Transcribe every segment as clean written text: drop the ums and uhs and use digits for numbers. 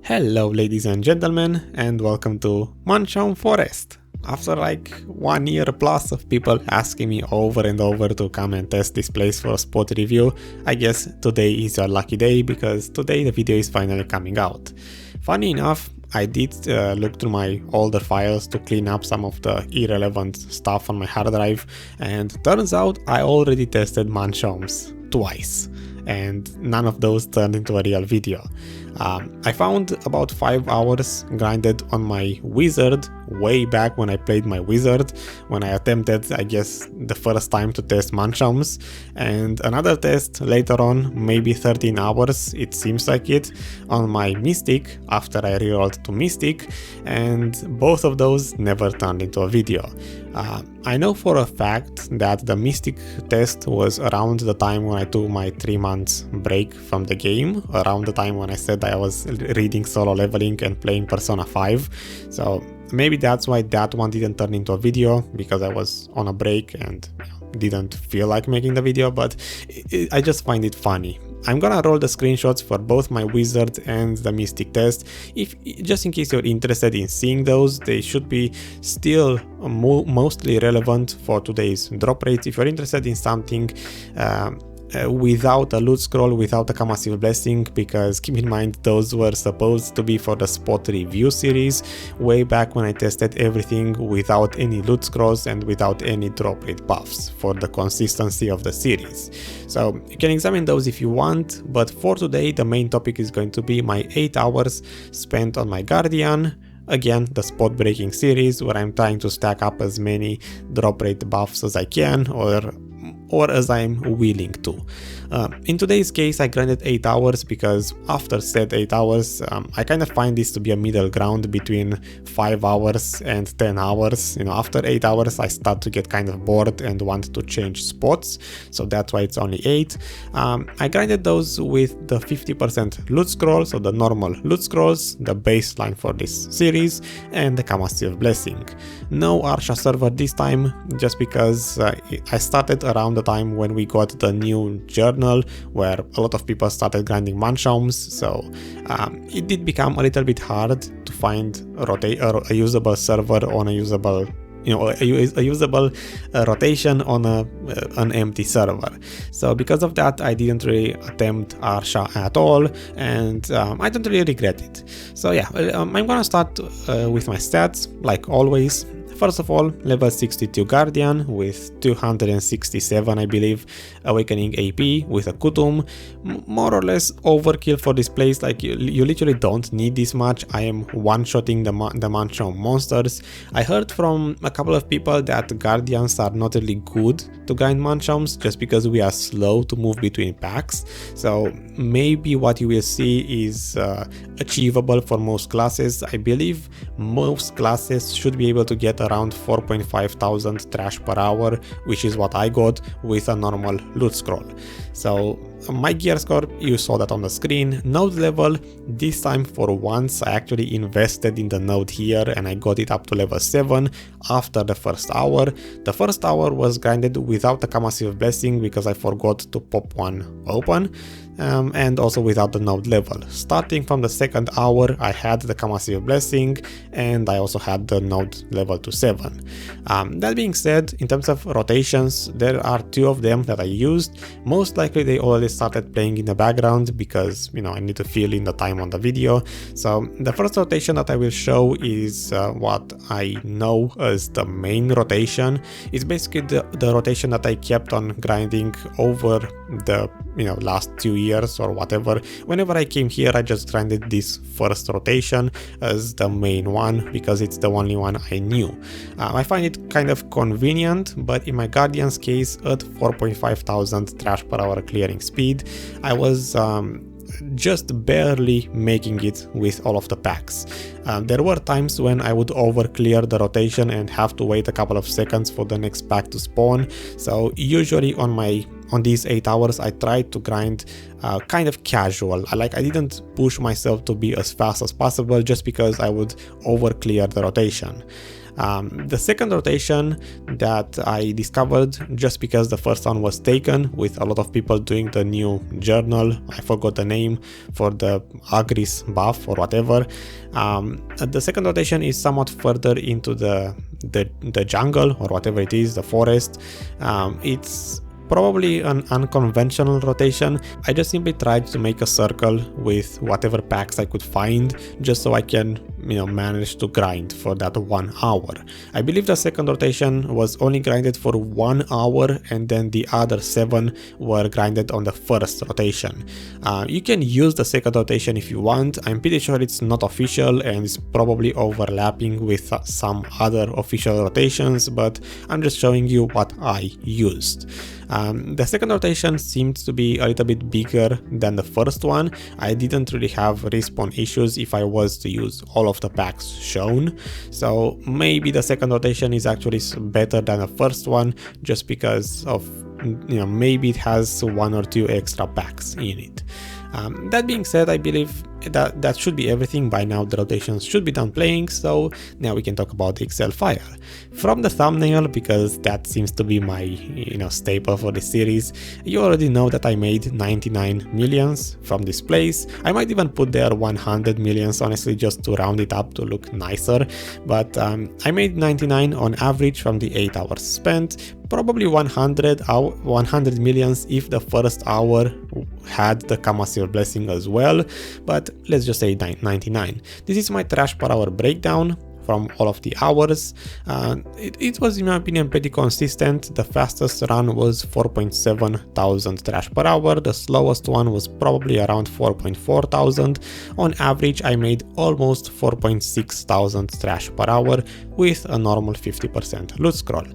Hello ladies and gentlemen, and welcome to Manshaum Forest. After like 1 year plus of people asking me over and over to come and test this place for a spot review, I guess today is your lucky day because today the video is finally coming out. Funny enough, I did look through my older files to clean up some of the irrelevant stuff on my hard drive, and turns out I already tested Manshaums twice, and none of those turned into a real video. I found about 5 hours grinded on my wizard way back when I played my wizard, when I attempted, I guess, the first time to test Manshaums, and another test later on, maybe 13 hours, it seems like it, on my mystic after I rerolled to mystic, and both of those never turned into a video. I know for a fact that the mystic test was around the time when I took my 3 months break from the game, around the time when I said I was reading solo leveling and playing Persona 5, so maybe that's why that one didn't turn into a video, because I was on a break and didn't feel like making the video, but I just find it funny. I'm gonna roll the screenshots for both my wizard and the mystic test, just in case you're interested in seeing those. They should be still mostly relevant for today's drop rates. If you're interested in something without a loot scroll, without a Massive Blessing, because keep in mind those were supposed to be for the spot review series way back when I tested everything without any loot scrolls and without any drop rate buffs for the consistency of the series. So you can examine those if you want, but for today the main topic is going to be my 8 hours spent on my Guardian. Again, the spot breaking series where I'm trying to stack up as many drop rate buffs as I can, or as I'm willing to. In today's case, I grinded 8 hours because after said 8 hours, I kind of find this to be a middle ground between 5 hours and 10 hours. You know, after 8 hours, I start to get kind of bored and want to change spots, so that's why it's only 8. I grinded those with the 50% loot scroll, so the normal loot scrolls, the baseline for this series, and the Massive Blessing. No Arsha server this time, just because I started around the time when we got the new journal where a lot of people started grinding Manshaums, so it did become a little bit hard to find a usable server on a usable, you know, a usable rotation on an empty server. So because of that, I didn't really attempt Arsha at all, and I don't really regret it. So yeah, I'm gonna start with my stats like always. First of all, level 62 Guardian with 267, I believe, Awakening AP with a KAGTUM. More or less overkill for this place, like you literally don't need this much. I am one-shotting the Manshaum monsters. I heard from a couple of people that Guardians are not really good to grind Manshaums just because we are slow to move between packs. So maybe what you will see is achievable for most classes. I believe most classes should be able to get around 4,500 trash per hour, which is what I got with a normal loot scroll. So my gear score, you saw that on the screen. Node level, this time for once I actually invested in the node here and I got it up to level 7 after the first hour. The first hour was grinded without the Massive Blessing because I forgot to pop one open. And also without the node level. Starting from the second hour, I had the Massive Blessing and I also had the node level to 7. That being said, in terms of rotations, there are 2 of them that I used. Most likely they already started playing in the background because, you know, I need to fill in the time on the video. So the first rotation that I will show is what I know as the main rotation. It's basically the rotation that I kept on grinding over the, you know, last 2 years or whatever. Whenever I came here, I just grinded this first rotation as the main one because it's the only one I knew. I find it kind of convenient, but in my Guardian's case, at 4,500 trash per hour clearing speed, I was just barely making it with all of the packs. There were times when I would over clear the rotation and have to wait a couple of seconds for the next pack to spawn, so usually on my on these 8 hours I tried to grind kind of casual. I didn't push myself to be as fast as possible just because I would over clear the rotation. The second rotation that I discovered, just because the first one was taken with a lot of people doing the new journal, I forgot the name, for the Agris buff or whatever. The second rotation is somewhat further into the jungle or whatever it is, the forest. It's probably an unconventional rotation. I just simply tried to make a circle with whatever packs I could find, just so I can, manage to grind for that 1 hour. I believe the second rotation was only grinded for 1 hour, and then the other 7 were grinded on the first rotation. You can use the second rotation if you want. I'm pretty sure it's not official and it's probably overlapping with some other official rotations, but I'm just showing you what I used. The second rotation seemed to be a little bit bigger than the first one. I didn't really have respawn issues if I was to use all of the packs shown, so maybe the second rotation is actually better than the first one, just because of, maybe it has 1 or 2 extra packs in it. That being said, I believe that should be everything. By now the rotations should be done playing, so now we can talk about the Excel file. From the thumbnail, because that seems to be my staple for the series, you already know that I made 99 millions from this place. I might even put there 100 millions, honestly, just to round it up to look nicer, but I made 99 on average from the 8 hours spent. Probably 100 millions if the first hour had the Kamasil blessing as well, but let's just say 99. This is my trash per hour breakdown from all of the hours. It was, in my opinion, pretty consistent. The fastest run was 4.7 thousand trash per hour. The slowest one was probably around 4.4 thousand. On average, I made almost 4.6 thousand trash per hour with a normal 50% loot scroll.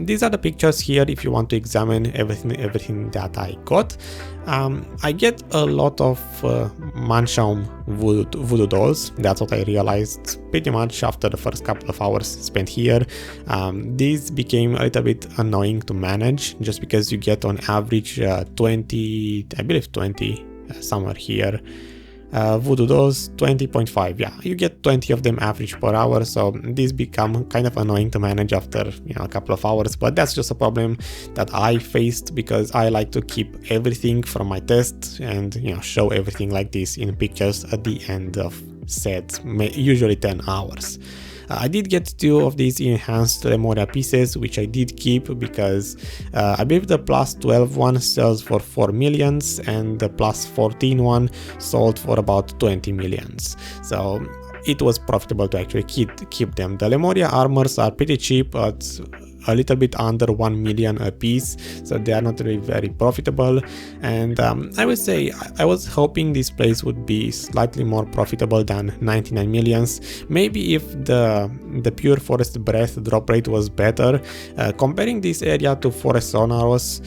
These are the pictures here if you want to examine everything that I got. I get a lot of Manshaum voodoo dolls. That's what I realized pretty much after the first couple of hours spent here. These became a little bit annoying to manage, just because you get on average 20, I believe 20, somewhere here. Voodoo dolls 20.5, yeah, you get 20 of them average per hour, so these become kind of annoying to manage after a couple of hours, but that's just a problem that I faced because I like to keep everything from my test and show everything like this in pictures at the end of sets, usually 10 hours. I did get 2 of these enhanced Lemuria pieces, which I did keep because I believe the plus 12 one sells for 4 millions and the plus 14 one sold for about 20 millions. So it was profitable to actually keep them. The Lemuria armors are pretty cheap at a little bit under 1 million a piece, so they are not really very profitable, and I would say I was hoping this place would be slightly more profitable than 99 millions. Maybe if the pure forest breath drop rate was better. Comparing this area to forest Ronaros,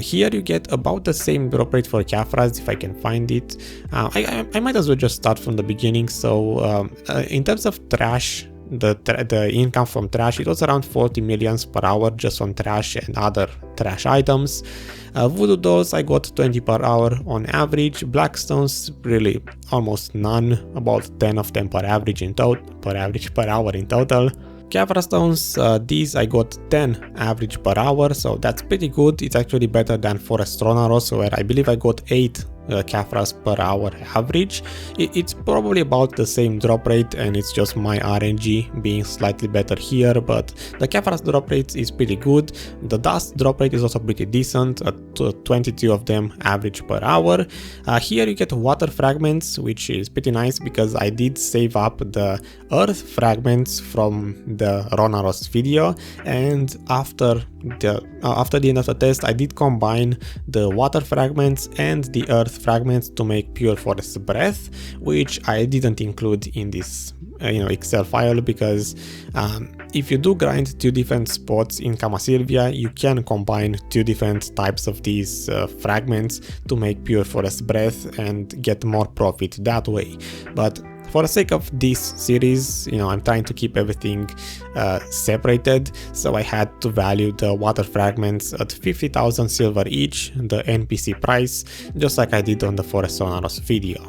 here you get about the same drop rate for Khafras if I can find it. I might as well just start from the beginning. So in terms of trash, the income from trash, it was around 40 millions per hour just on trash and other trash items. Voodoo dolls, I got 20 per hour on average. Blackstones, really almost none, about 10 of them per average per hour in total. Khafra stones, these I got 10 average per hour, so that's pretty good. It's actually better than Forest Ronaros, where I believe I got 8 Khafras per hour average. It's probably about the same drop rate, and it's just my RNG being slightly better here, but the Khafras drop rate is pretty good. The dust drop rate is also pretty decent, at 22 of them average per hour. Here you get water fragments, which is pretty nice because I did save up the earth fragments from the Ronaros video, and after the end of the test I did combine the water fragments and the earth fragments to make pure forest breath, which I didn't include in this Excel file because if you do grind 2 different spots in Kamasilvia, you can combine 2 different types of these fragments to make pure forest breath and get more profit that way. But for the sake of this series, you know, I'm trying to keep everything separated, so I had to value the water fragments at 50,000 silver each, the NPC price, just like I did on the Forest Ronaros video.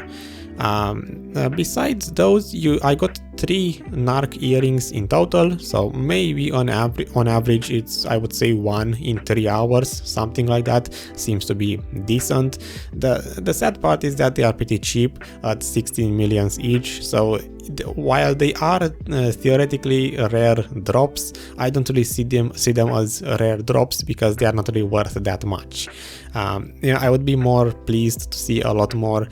Besides those, I got 3 narc earrings in total, so maybe on average it's, I would say, 1 in 3 hours, something like that. Seems to be decent. The sad part is that they are pretty cheap at 16 millions each, so while they are theoretically rare drops, I don't really see them as rare drops because they are not really worth that much. You know, I would be more pleased to see a lot more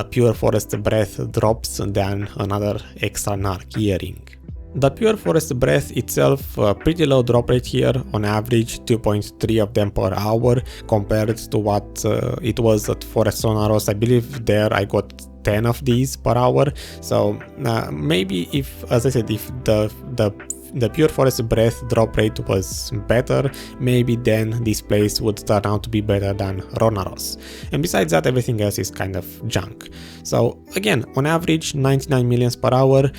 pure forest breath drops than another extra narc earring. The pure forest breath itself, pretty low drop rate here, on average 2.3 of them per hour compared to what it was at Forest Ronaros. I believe there I got 10 of these per hour, so maybe if, as I said, if the pure forest breath drop rate was better, maybe then this place would turn out to be better than Ronaros. And besides that, everything else is kind of junk. So again, on average 99 millions per hour.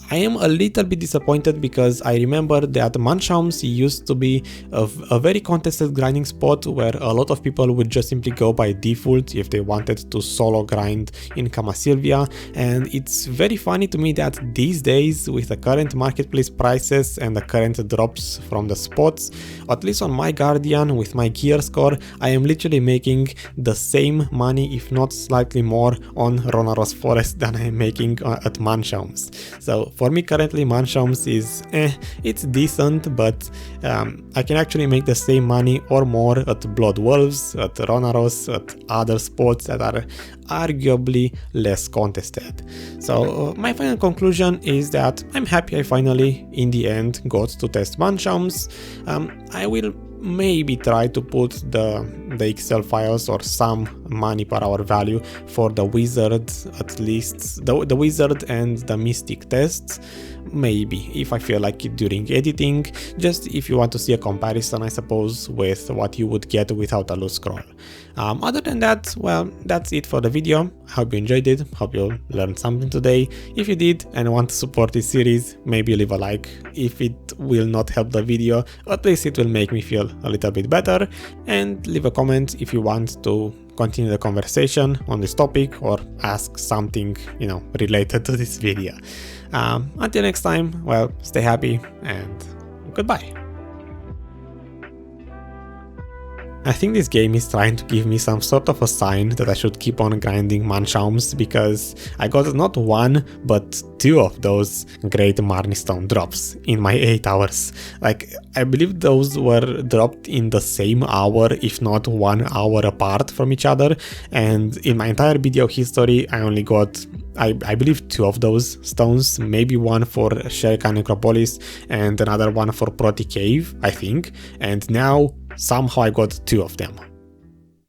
I am a little bit disappointed because I remember that Manshaums used to be a very contested grinding spot where a lot of people would just simply go by default if they wanted to solo grind in Camasylvia, and it's very funny to me that these days, with the current marketplace prices and the current drops from the spots, at least on my Guardian with my gear score, I am literally making the same money, if not slightly more, on Ronaros Forest than I am making at Manshaums. So for me currently Manshaums is it's decent, but I can actually make the same money or more at Blood Wolves, at Ronaros, at other spots that are arguably less contested. So my final conclusion is that I'm happy I finally in the end got to test Manshaums. I will maybe try to put the Excel files or some money per hour value for the wizard, at least the wizard and the mystic tests, maybe if I feel like it during editing, just if you want to see a comparison, I suppose, with what you would get without a loose scroll. Other than that, well, that's it for the video. I hope you enjoyed it, hope you learned something today. If you did and want to support this series, maybe leave a like. If it will not help the video, at least it will make me feel a little bit better, and leave a comment if you want to continue the conversation on this topic or ask something, you know, related to this video. Until next time, well, stay happy and goodbye. I think this game is trying to give me some sort of a sign that I should keep on grinding Manshaums, because I got not 1 but 2 of those great Marnistone drops in my 8 hours. Like, I believe those were dropped in the same hour, if not 1 hour apart from each other, and in my entire video history I only got I believe 2 of those stones, maybe one for SHEREKHAN NECROPOLIS and another one for Proti Cave, I think, and now somehow I got 2 of them.